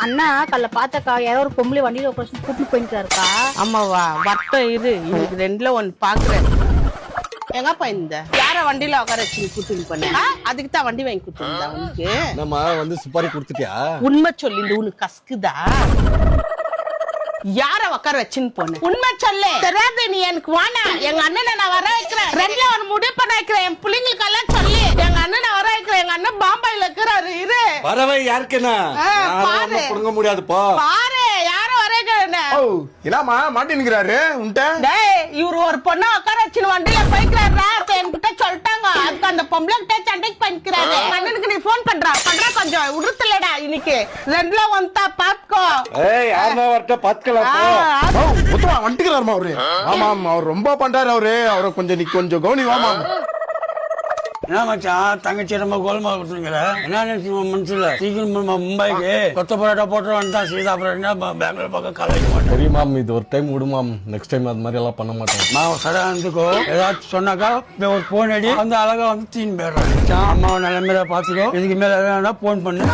அண்ணா கல்ல பாத்தக்கா யாரோ ஒரு பொம்பளை வண்டியில உட்காந்து கூட்டிட்டு போயிருக்காருக்கா. ஆமாவா வட்டம் இரு இன்னைக்கு ரெண்டுல ஒன்னு பாக்குறேன். எங்கப்பா இந்த யார வண்டியில உட்கார வச்சு கூட்டிட்டு போன? அதுக்கு தான் வண்டி வாங்கி கொடுத்துருந்தா உனக்கு. என்னம்மா வந்து சுப்பாரி கொடுத்துட்டியா? உண்மை சொல்லி இந்த உனக்கு கஸ்குதா? யார உட்கார வச்சுன்னு போன? உண்மை சொல்லு. தெரியாது நீ எனக்கு வானா. எங்க அண்ணனை நான் வர வைக்கிறேன். ரெண்டுல ஒரு முடிவு பண்ண வைக்கிறேன். என் பிள்ளைங்களுக்கு எல்லாம் சொல்லி எங்க அண்ணனை வர வைக்கிறேன். எங்க அண்ணன் பாம்பாயில இருக்கிறாரு. இரு வரவை யாருக்குன்னா பாரு. புடுங்க முடியாது போ. பாரு யார வரைக்கிறேன்னு. என்னம்மா மாட்டின்னுக்கிறாரு உன்ட்ட? டேய் இவரு ஒரு பொண்ணை உட்கார வச்சுன்னு வண்டியில போய்க்கிறாரா என்கிட்ட சொல்லிட்டாங்க. அதுக்கு அந்த பொம்பளை கிட்ட சண்டைக்கு பண்ணிக்கிறாரு. அண்ணனுக்கு நீ போன் பண்றா கொஞ்சம் உடுத்தலடா இன்னைக்கு ரெண்டுல வந்தா பாத்துக்கோ. ஏய் யாருன்னா வரட்ட பாத்துக்கலாம் போ. மொத்தமா வந்துக்கிறாருமா அவரு. ஆமா அவர் ரொம்ப பண்றாரு அவரை கொஞ்சம் நீ கொஞ்சம் கவனி வாமா. என்ன மச்சான் தங்கச்சி ரொம்ப கோல்மா கொடுத்துருங்கிற என்ன மனசுல சீக்கிரம் மும்பைக்கு கொத்த பரோட்டா போட்டு வந்தா சீதா பரோட்டா பெங்களூர் பக்கம் கலைக்க மாட்டேன். சரி மேம் இது ஒரு டைம் விடுமாம். நெக்ஸ்ட் டைம் அது மாதிரி எல்லாம் பண்ண மாட்டேன். நான் சடா இருந்துக்கோ ஏதாச்சும் சொன்னாக்கா ஒரு போன் அடி வந்து அழகா வந்து தீன் போயிடுறேன். அம்மாவை நிலைமையில பாத்துக்கோ. இதுக்கு மேல போன் பண்ணு.